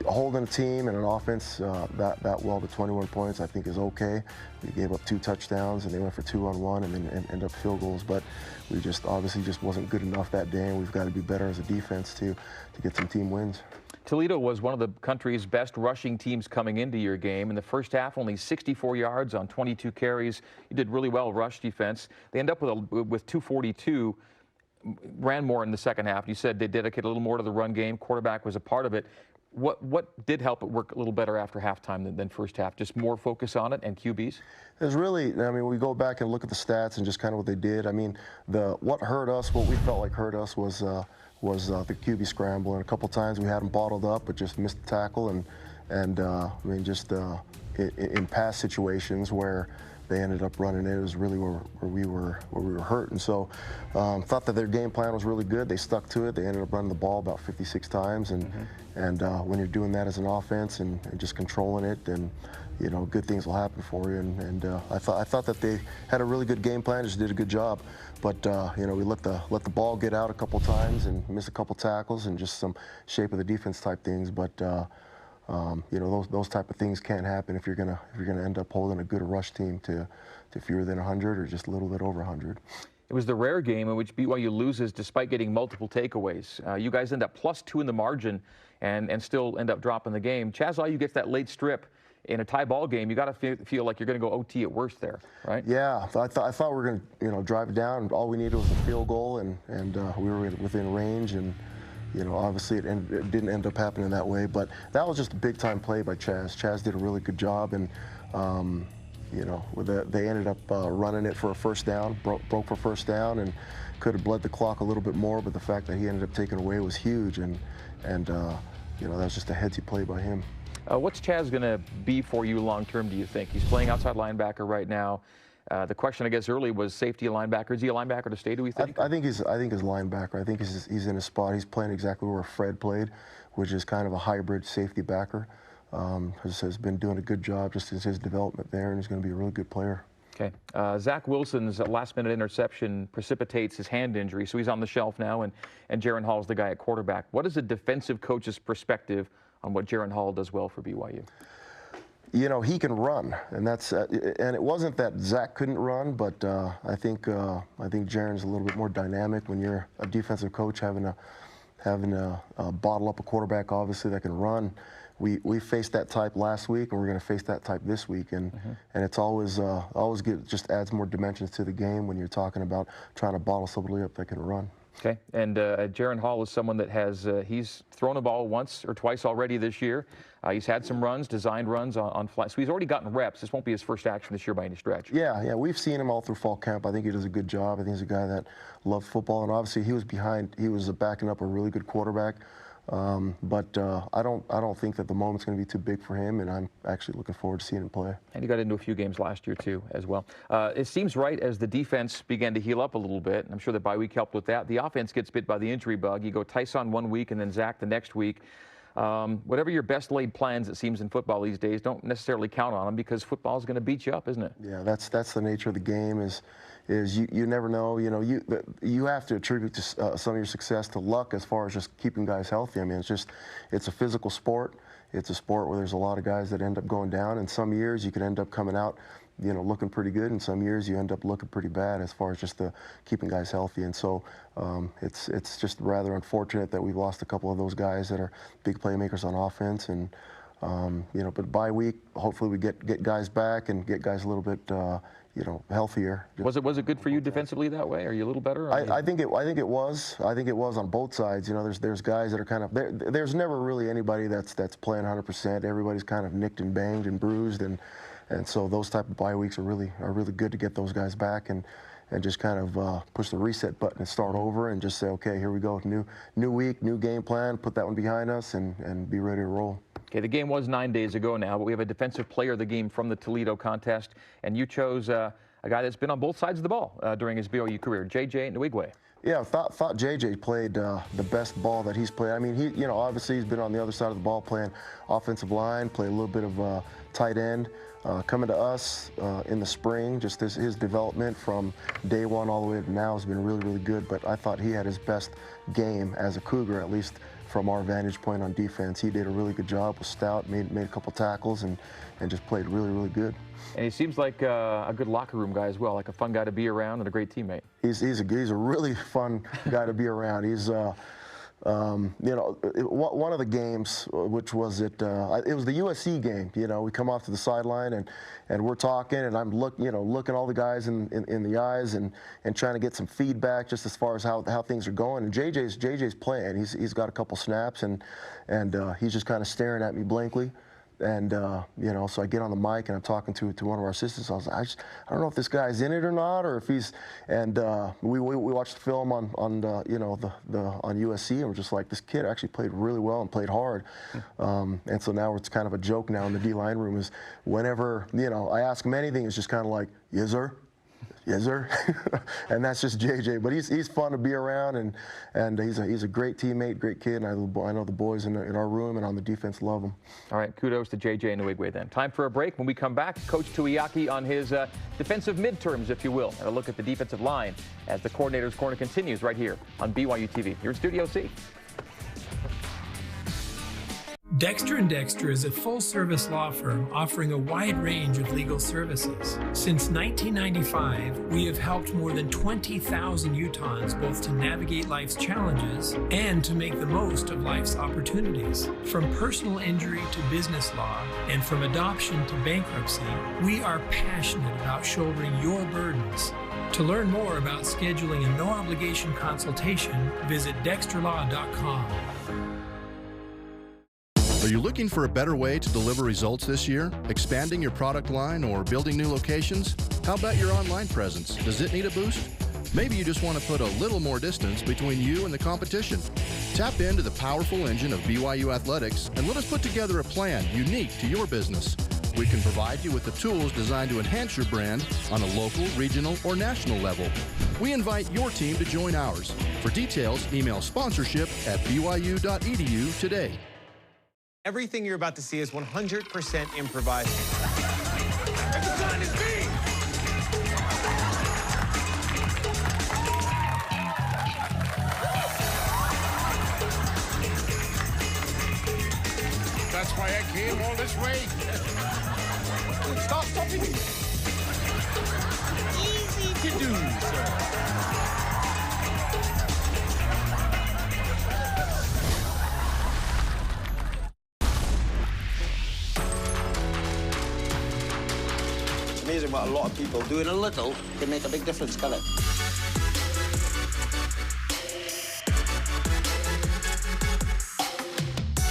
holding a team and an offense that well to 21 points, I think is okay. We gave up 2 touchdowns and they went for 2-on-1 and then end up field goals. But we just obviously just wasn't good enough that day, and we've got to be better as a defense to get some team wins. Toledo was one of the country's best rushing teams coming into your game. In the first half, only 64 yards on 22 carries. You did really well rush defense. They end up with 242. Ran more in the second half. You said they dedicated a little more to the run game. Quarterback was a part of it. What did help it work a little better after halftime than first half? Just more focus on it and QBs? There's really, I mean, we go back and look at the stats and just kind of what they did. I mean, what hurt us, what we felt like hurt us was the QB scramble. And a couple times we had them bottled up, but just missed the tackle. And I mean, just in past situations where they ended up running it was really where we were hurt. And so thought that their game plan was really good. They stuck to it. They ended up running the ball about 56 times. And when you're doing that as an offense and just controlling it, then you know, good things will happen for you. And I thought that they had a really good game plan. Just did a good job. But you know, we let the ball get out a couple times and miss a couple tackles and just some shape of the defense type things. But you know, those type of things can't happen if you're gonna end up holding a good rush team to fewer than 100 or just a little bit over 100. It was the rare game in which BYU loses despite getting multiple takeaways. You guys end up +2 in the margin and still end up dropping the game. Chaz Ayu gets that late strip in a tie ball game. You got to feel like you're going to go OT at worst there, right? Yeah, I thought we were going to, you know, drive it down. All we needed was a field goal, and we were within range. And you know, obviously it didn't end up happening that way. But that was just a big time play by Chaz. Chaz did a really good job, and you know, they ended up running it for a first down, broke for first down, and could have bled the clock a little bit more. But the fact that he ended up taking away was huge, and you know, that was just a headsy play by him. What's Chaz going to be for you long term, do you think? He's playing outside linebacker right now. The question, I guess, early was safety a linebacker. Is he a linebacker to stay, do we think? I think he's linebacker. I think he's in his spot. He's playing exactly where Fred played, which is kind of a hybrid safety backer. Has been doing a good job just in his development there, and he's going to be a really good player. Okay. Zach Wilson's last-minute interception precipitates his hand injury, so he's on the shelf now, and Jaron Hall's the guy at quarterback. What is a defensive coach's perspective on what Jaron Hall does well for BYU? You know, he can run, and that's and it wasn't that Zach couldn't run, but I think Jaron's a little bit more dynamic when you're a defensive coach having to bottle up a quarterback, obviously, that can run. We faced that type last week, and we're going to face that type this week, and it's always just adds more dimensions to the game when you're talking about trying to bottle somebody up that can run. Okay, and Jaron Hall is someone that he's thrown a ball once or twice already this year. He's had some runs, designed runs on flat, so he's already gotten reps. This won't be his first action this year by any stretch. Yeah, we've seen him all through fall camp. I think he does a good job. I think he's a guy that loves football, and obviously he was backing up a really good quarterback. But I don't think that the moment's going to be too big for him, and I'm actually looking forward to seeing him play. And he got into a few games last year too, as well. It seems right as the defense began to heal up a little bit. I'm sure the bye week helped with that. The offense gets bit by the injury bug. You go Tyson 1 week and then Zach the next week. Whatever your best laid plans, it seems in football these days, don't necessarily count on them because football is going to beat you up, isn't it? Yeah, that's the nature of the game. Is you never know. You know, you have to attribute to some of your success to luck as far as just keeping guys healthy. I mean, it's a physical sport. It's a sport where there's a lot of guys that end up going down, and some years you can end up coming out, you know, looking pretty good, and some years you end up looking pretty bad as far as just keeping guys healthy. And so it's just rather unfortunate that we've lost a couple of those guys that are big playmakers on offense. And you know, but bye week, hopefully we get guys back and get guys a little bit you know, healthier. Was it good for you defensively that way? Are you a little better? I think it was. I think it was on both sides. You know, there's guys that are kind of there's never really anybody that's playing 100%. Everybody's kind of nicked and banged and bruised, and so those type of bye weeks are really good to get those guys back and just kind of push the reset button and start over and just say, okay, here we go, new week, new game plan, put that one behind us and be ready to roll. Okay, the game was 9 days ago now, but we have a defensive player of the game from the Toledo contest, and you chose a guy that's been on both sides of the ball during his BYU career, J.J. Nwigwe. Yeah, thought J.J. played the best ball that he's played. I mean, obviously he's been on the other side of the ball playing offensive line, played a little bit of tight end. Coming to us in the spring, just his development from day one all the way to now has been really, really good. But I thought he had his best game as a Cougar, at least from our vantage point on defense. He did a really good job, was stout, made a couple tackles, and just played really, really good. And he seems like a good locker room guy as well, like a fun guy to be around and a great teammate. He's a really fun guy to be around. He's you know, one of the games, which was it was the USC game. You know, we come off to the sideline and we're talking, and I'm looking all the guys in the eyes and trying to get some feedback just as far as how things are going. And JJ's playing. He's got a couple snaps and he's just kind of staring at me blankly. And you know, so I get on the mic and I'm talking to one of our assistants. I was like, I don't know if this guy's in it or not, or if he's. And we watched the film on you know on USC, and we're just like, this kid actually played really well and played hard. And so now it's kind of a joke now in the D-line room is whenever I ask him anything, it's just kind of like, yes sir. Yes, sir. And that's just JJ. But he's fun to be around, and he's a great teammate, great kid. And I know the boys in our room and on the defense love him. All right, kudos to JJ and Nwigwe then. Time for a break. When we come back, Coach Tuiaki on his defensive midterms, if you will, and a look at the defensive line as the Coordinator's Corner continues right here on BYU TV. Here in Studio C. Dexter & Dexter is a full-service law firm offering a wide range of legal services. Since 1995, we have helped more than 20,000 Utahns both to navigate life's challenges and to make the most of life's opportunities. From personal injury to business law, and from adoption to bankruptcy, we are passionate about shouldering your burdens. To learn more about scheduling a no-obligation consultation, visit dexterlaw.com. Are you looking for a better way to deliver results this year? Expanding your product line or building new locations? How about your online presence? Does it need a boost? Maybe you just want to put a little more distance between you and the competition. Tap into the powerful engine of BYU Athletics and let us put together a plan unique to your business. We can provide you with the tools designed to enhance your brand on a local, regional, or national level. We invite your team to join ours. For details, email sponsorship@byu.edu today. Everything you're about to see is 100% improvised. That's why I came all this way. Stop stopping me. Easy to do, sir. Amazing what a lot of people doing a little can make a big difference, can it?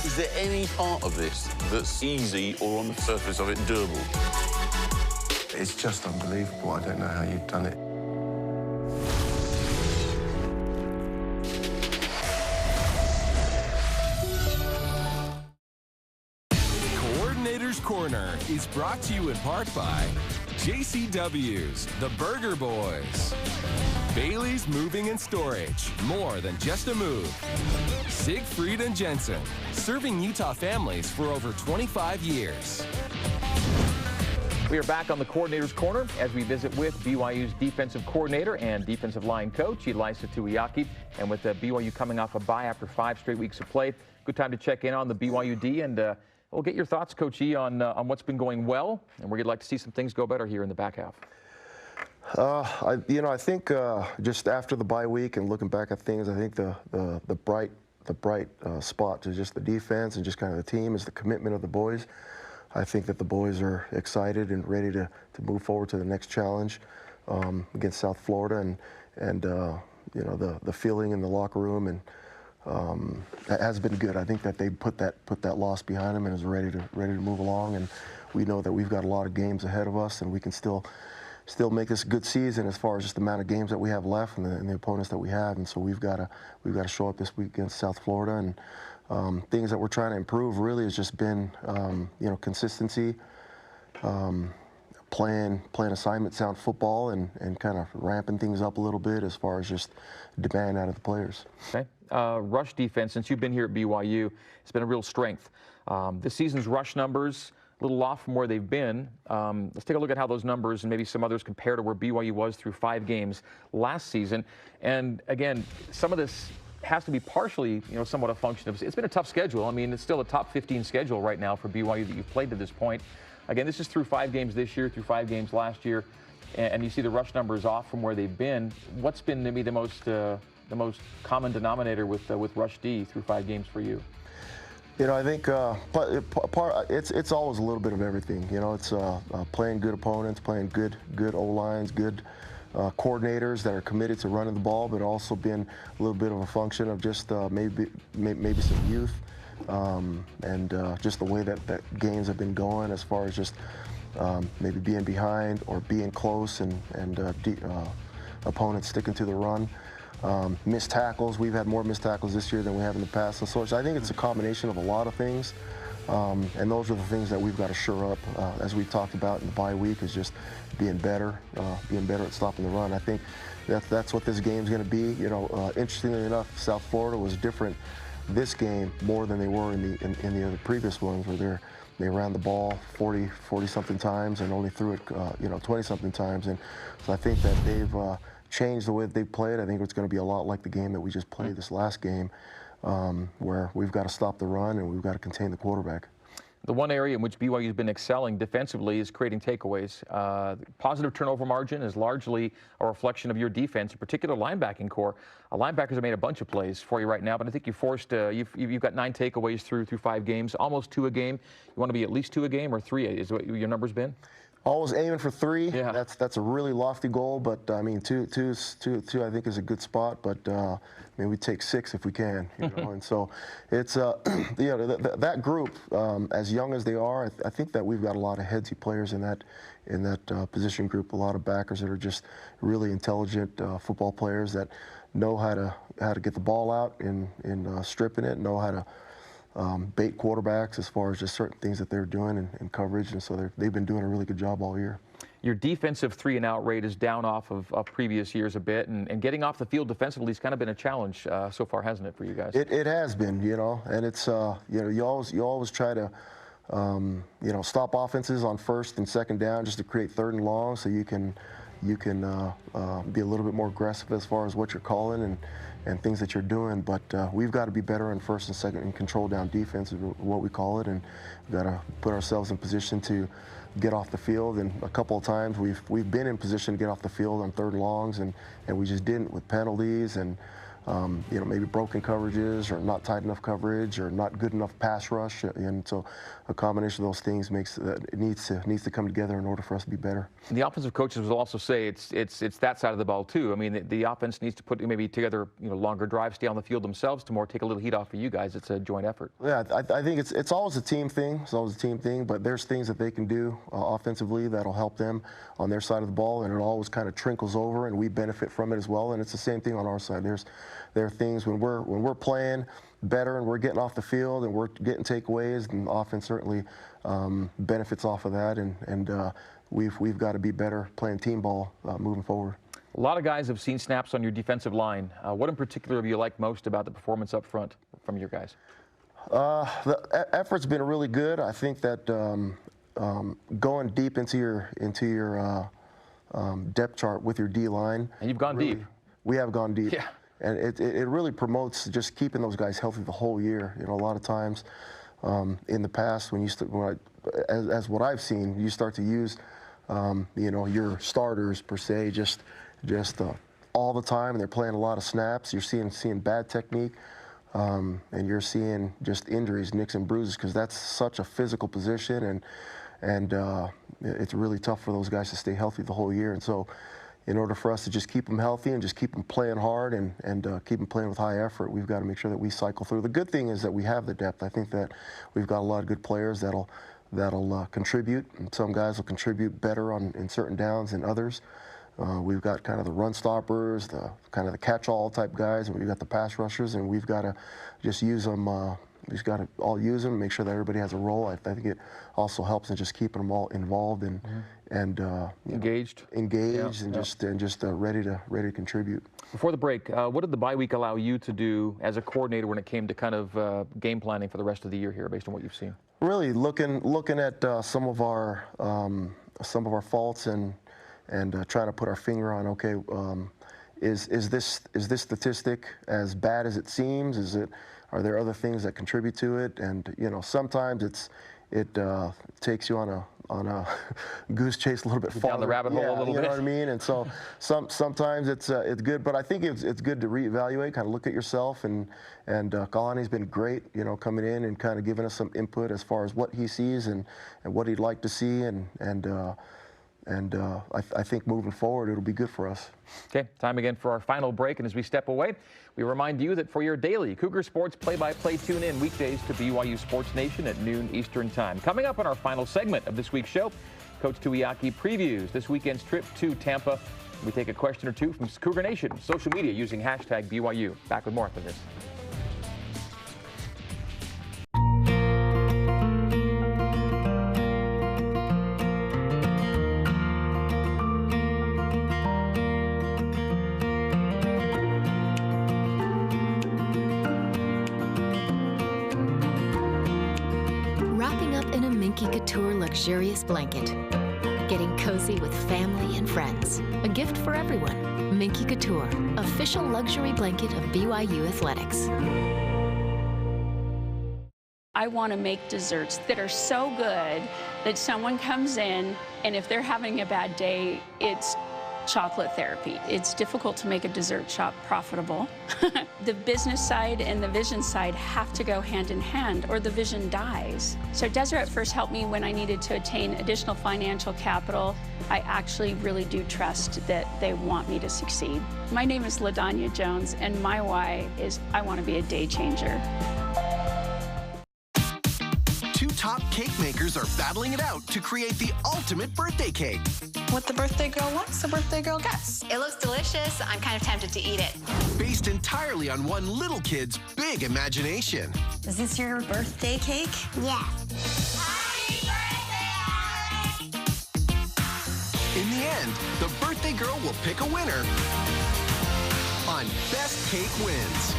Is there any part of this that's easy or on the surface of it doable? It's just unbelievable. I don't know how you've done it. Coordinator's Corner is brought to you in part by JCW's, The Burger Boys, Bailey's Moving and Storage, more than just a move, Siegfried and Jensen, serving Utah families for over 25 years. We are back on the Coordinator's Corner as we visit with BYU's defensive coordinator and defensive line coach, Elisa Tuiaki. And with BYU coming off a bye after 5 straight weeks of play, good time to check in on the BYUD. And we'll get your thoughts, Coach E, on what's been going well and where you'd like to see some things go better here in the back half. I think just after the bye week and looking back at things, I think the bright spot to just the defense and just kind of the team is the commitment of the boys. I think that the boys are excited and ready to move forward to the next challenge against South Florida, and the feeling in the locker room and that has been good. I think that they put that loss behind them and is ready to move along. And we know that we've got a lot of games ahead of us, and we can still make this a good season as far as just the amount of games that we have left and the opponents that we have. And so we've got to show up this week against South Florida. And things that we're trying to improve really has just been consistency, playing assignment sound football, and kind of ramping things up a little bit as far as just demand out of the players. Okay. Rush defense, since you've been here at BYU, it's been a real strength. This season's rush numbers little off from where they've been. Let's take a look at how those numbers and maybe some others compare to where BYU was through 5 games last season. And again, some of this has to be partially, somewhat a function of, it's been a tough schedule. I mean, it's still a top 15 schedule right now for BYU that you've played to this point. Again, this is through 5 games this year, through 5 games last year, and you see the rush numbers off from where they've been. What's been maybe the most common denominator with rush D through 5 games for you? I think it's always a little bit of everything. It's playing good opponents, playing good O-lines, good coordinators that are committed to running the ball, but also been a little bit of a function of just maybe some youth and just the way that games have been going as far as just maybe being behind or being close and opponents sticking to the run. Missed tackles. We've had more missed tackles this year than we have in the past. So I think it's a combination of a lot of things, and those are the things that we've got to shore up, as we talked about in the bye week, is just being better at stopping the run. I think that's what this game's going to be. Interestingly enough, South Florida was different this game more than they were in the other previous ones, where they ran the ball 40-something times and only threw it 20-something times. And so I think that they've changed the way that they played. I think it's going to be a lot like the game that we just played this last game, where we've got to stop the run and we've got to contain the quarterback. The one area in which BYU has been excelling defensively is creating takeaways. Positive turnover margin is largely a reflection of your defense, in particular linebacking core. Linebackers have made a bunch of plays for you right now, but I think you forced, you've got 9 takeaways through 5 games, almost 2 a game. You want to be at least 2 a game, or 3 is what your number's been? Always aiming for 3. Yeah. That's a really lofty goal, but I mean, two I think is a good spot. But I mean, we take 6 if we can, and so it's that group, as young as they are, I think that we've got a lot of headsy players in that position group. A lot of backers that are just really intelligent football players that know how to get the ball out in stripping it, know how to bait quarterbacks as far as just certain things that they're doing in coverage, and so they've been doing a really good job all year. Your defensive 3-and-out rate is down off of previous years a bit, and getting off the field defensively has kind of been a challenge so far, hasn't it, for you guys? It has been, and it's you always try to stop offenses on 1st and 2nd down just to create 3rd and long, so you can be a little bit more aggressive as far as what you're calling and things that you're doing. But we've got to be better on 1st and 2nd and control down defense is what we call it, and we've got to put ourselves in position to get off the field. And a couple of times we've been in position to get off the field on 3rd and longs, and we just didn't, with penalties and maybe broken coverages or not tight enough coverage or not good enough pass rush. And so a combination of those things makes that it needs to come together in order for us to be better. And the offensive coaches will also say it's that side of the ball too. I mean, the offense needs to put maybe together longer drives, stay on the field themselves to take a little heat off of you guys. It's a joint effort. Yeah, I think it's always a team thing. It's always a team thing, but there's things that they can do offensively that'll help them on their side of the ball, and it always kind of trickles over, and we benefit from it as well. And it's the same thing on our side. There are things when we're playing better and we're getting off the field and we're getting takeaways, and offense certainly benefits off of that, and we've got to be better playing team ball moving forward. A lot of guys have seen snaps on your defensive line. What in particular have you liked most about the performance up front from your guys? The effort's been really good. I think that going deep into your depth chart with your D line. And you've gone deep. We have gone deep. Yeah. And it really promotes just keeping those guys healthy the whole year. A lot of times in the past, as what I've seen, you start to use your starters per se just all the time, and they're playing a lot of snaps. You're seeing bad technique, and you're seeing just injuries, nicks and bruises, because that's such a physical position, and it's really tough for those guys to stay healthy the whole year. And so, in order for us to just keep them healthy and just keep them playing hard and keep them playing with high effort, we've got to make sure that we cycle through. The good thing is that we have the depth. I think that we've got a lot of good players that'll contribute, and some guys will contribute better in certain downs than others. We've got kind of the run stoppers, the catch-all type guys, and we've got the pass rushers, and we've got to just use them to all use them, make sure that everybody has a role. I think it also helps in just keeping them all involved and engaged, and just ready to contribute. Before the break, what did the bye week allow you to do as a coordinator when it came to kind of game planning for the rest of the year here, based on what you've seen? Really looking at some of our faults and trying to put our finger on, okay, is this statistic as bad as it seems? Are there other things that contribute to it? And sometimes it takes you on a goose chase a little bit farther down the rabbit hole a little bit. You know what I mean? And so sometimes it's good, but I think it's good to reevaluate, kind of look at yourself. And Kalani's been great, coming in and kind of giving us some input as far as what he sees and what he'd like to see, I think moving forward, it'll be good for us. Okay, time again for our final break. And as we step away, we remind you that for your daily Cougar Sports play-by-play, tune in weekdays to BYU Sports Nation at noon Eastern Time. Coming up on our final segment of this week's show, Coach Tuiaki previews this weekend's trip to Tampa. We take a question or two from Cougar Nation social media using hashtag BYU. Back with more after this. Luxurious blanket. Getting cozy with family and friends. A gift for everyone. Minky Couture, official luxury blanket of BYU Athletics. I want to make desserts that are so good that someone comes in, and if they're having a bad day, it's chocolate therapy. It's difficult to make a dessert shop profitable. The business side and the vision side have to go hand in hand, or the vision dies. So Deseret first helped me when I needed to attain additional financial capital. I actually really do trust that they want me to succeed. My name is LaDanya Jones, and my why is I want to be a day changer. Two top cake makers are battling it out to create the ultimate birthday cake. What the birthday girl wants, the birthday girl gets. It looks delicious. I'm kind of tempted to eat it. Based entirely on one little kid's big imagination. Is this your birthday cake? Yeah. Happy birthday! In the end, the birthday girl will pick a winner on Best Cake Wins.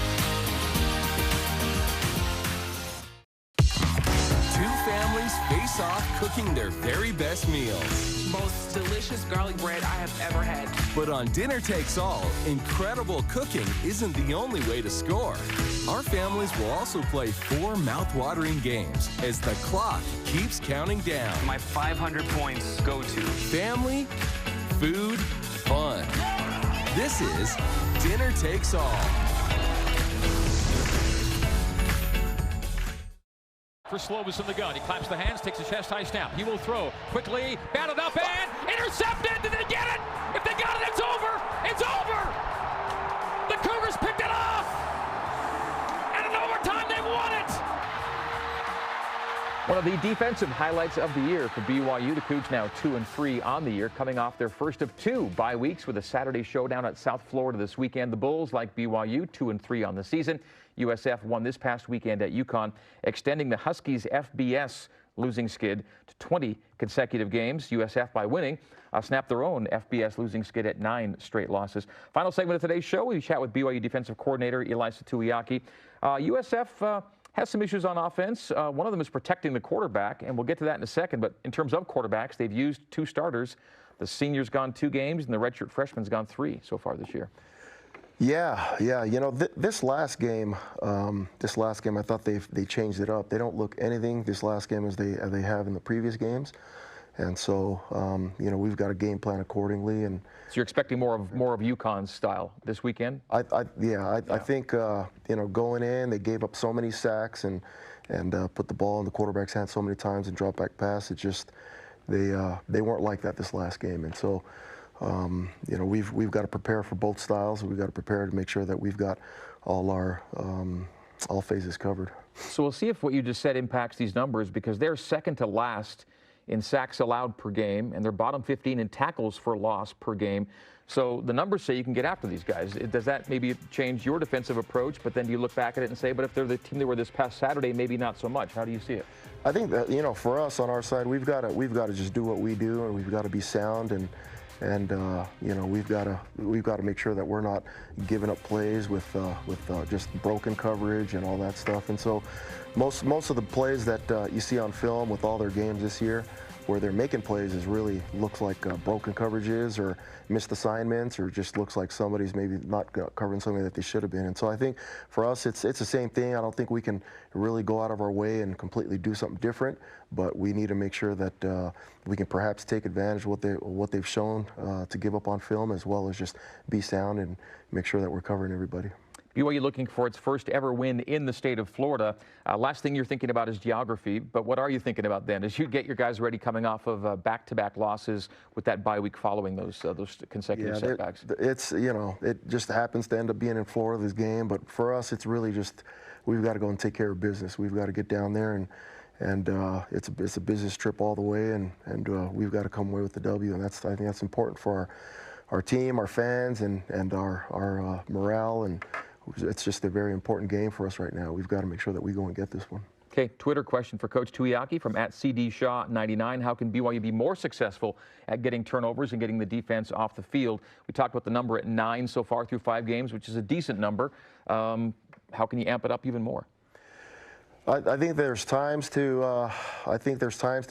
Families face off cooking their very best meals. Most delicious garlic bread I have ever had. But on Dinner Takes All, incredible cooking isn't the only way to score. Our families will also play 4 mouth-watering games as the clock keeps counting down. My 500 points go to family, food, fun. This is Dinner Takes All. For Slovis in the gun. He claps the hands, takes a chest-high snap. He will throw quickly, batted up and intercepted. Did they get it? If they got it, it's over. It's over. The Cougars picked it off. And in overtime, they won it. One of the defensive highlights of the year for BYU. The Cougs now 2-3 on the year, coming off their first of 2 bye weeks with a Saturday showdown at South Florida this weekend. The Bulls, like BYU, 2-3 on the season. USF won this past weekend at UConn, extending the Huskies' FBS losing skid to 20 consecutive games. USF, by winning, snapped their own FBS losing skid at 9 straight losses. Final segment of today's show, we chat with BYU defensive coordinator Ilaisa Tuiaki. USF has some issues on offense. One of them is protecting the quarterback, and we'll get to that in a second. But in terms of quarterbacks, they've used 2 starters. The senior's gone 2 games, and the redshirt freshman's gone 3 so far this year. Yeah. This last game, I thought they changed it up. They don't look anything this last game as they have in the previous games, and so we've got a game plan accordingly. And so you're expecting more of UConn's style this weekend? I think going in, they gave up so many sacks and put the ball in the quarterback's hand so many times and drop back pass. It just they weren't like that this last game, and so. We've got to prepare for both styles. We've got to prepare to make sure that we've got all our all phases covered. So we'll see if what you just said impacts these numbers, because they're second to last in sacks allowed per game, and they're bottom 15 in tackles for loss per game. So the numbers say you can get after these guys. Does that maybe change your defensive approach? But then do you look back at it and say, but if they're the team they were this past Saturday, maybe not so much? How do you see it? I think that, you know, for us on our side, we've got to just do what we do, and we've got to be sound, and you know, we've got to make sure that we're not giving up plays with just broken coverage and all that stuff. And so most of the plays that you see on film with all their games this year, where they're making plays, is really looks like broken coverages or missed assignments, or just looks like somebody's maybe not covering something that they should have been. And so I think for us, it's the same thing. I don't think we can really go out of our way and completely do something different, but we need to make sure that we can perhaps take advantage of what they've shown to give up on film, as well as just be sound and make sure that we're covering everybody. BYU looking for its first ever win in the state of Florida. Last thing you're thinking about is geography, but what are you thinking about then as you get your guys ready coming off of back-to-back losses with that bye week following those consecutive setbacks? It's, you know, it just happens to end up being in Florida, this game, but for us, it's really just, we've got to go and take care of business. We've got to get down there, and it's a business trip all the way, and we've got to come away with the W, and I think that's important for our team, our fans, and our morale, and it's just a very important game for us right now. We've got to make sure that we go and get this one. Okay, Twitter question for Coach Tuiaki from @CDShaw99. How can BYU be more successful at getting turnovers and getting the defense off the field? We talked about the number at 9 so far through 5 games, which is a decent number. How can you amp it up even more? I think there's times to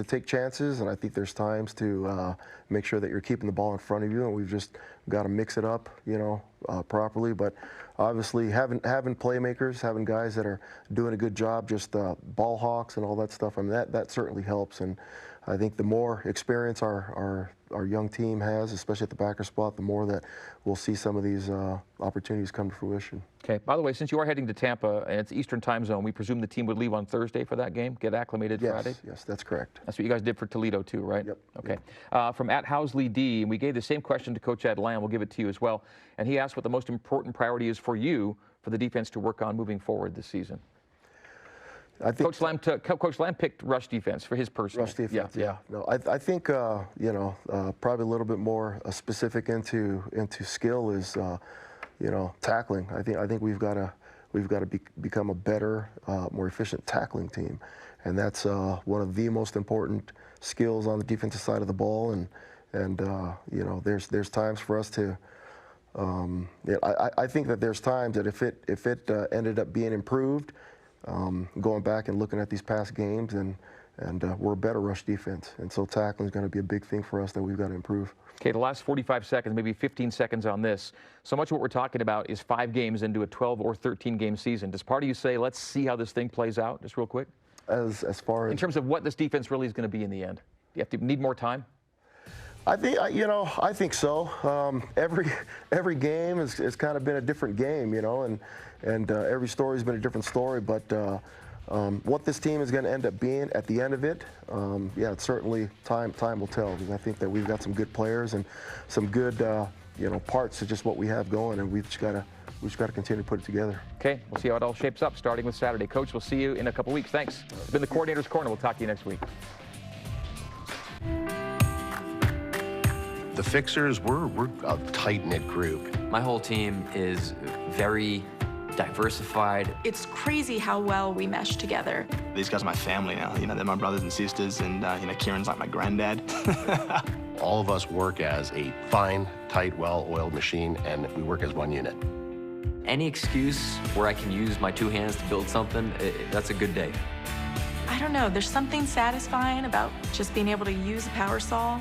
take chances, and I think there's times to make sure that you're keeping the ball in front of you, and we've just got to mix it up, you know, properly. But obviously, having playmakers, having guys that are doing a good job, just ball hawks and all that stuff, I mean, that certainly helps. And I think the more experience our young team has, especially at the backer spot, the more that we'll see some of these opportunities come to fruition. Okay. By the way, since you are heading to Tampa and it's Eastern time zone, we presume the team would leave on Thursday for that game, get acclimated Friday? Yes, that's correct. That's what you guys did for Toledo too, right? Yep. Okay. From @HousleyD, and we gave the same question to Coach Ed Lamb. We'll give it to you as well. And he asked what the most important priority is for you for the defense to work on moving forward this season. I think Coach Lamb picked rush defense for his personal. Rush defense, yeah. No, I think you know, probably a little bit more specific into skill is you know, tackling. I think we've got to become a better, more efficient tackling team, and that's one of the most important skills on the defensive side of the ball. And you know, there's times for us to. I think that there's times that if it ended up being improved. Going back and looking at these past games, and we're a better rush defense, and so tackling is going to be a big thing for us that we've got to improve. Okay, the last 45 seconds, maybe 15 seconds on this. So much of what we're talking about is 5 games into a 12 or 13 game season. Does part of you say, let's see how this thing plays out, just real quick? As far as in terms of what this defense really is going to be in the end, do you have to need more time? I think so. Every game has kind of been a different game, you know, and every story's been a different story. But what this team is going to end up being at the end of it, yeah, it's certainly time will tell. Because I think that we've got some good players and some good, you know, parts to just what we have going, and we've just got to continue to put it together. Okay, we'll see how it all shapes up starting with Saturday. Coach, we'll see you in a couple weeks. Thanks. It's been the Coordinator's Corner. We'll talk to you next week. The Fixers, we're a tight-knit group. My whole team is very diversified. It's crazy how well we mesh together. These guys are my family now. You know, they're my brothers and sisters, and you know, Kieran's like my granddad. All of us work as a fine, tight, well-oiled machine, and we work as one unit. Any excuse where I can use my 2 hands to build something, that's a good day. I don't know, there's something satisfying about just being able to use a power saw.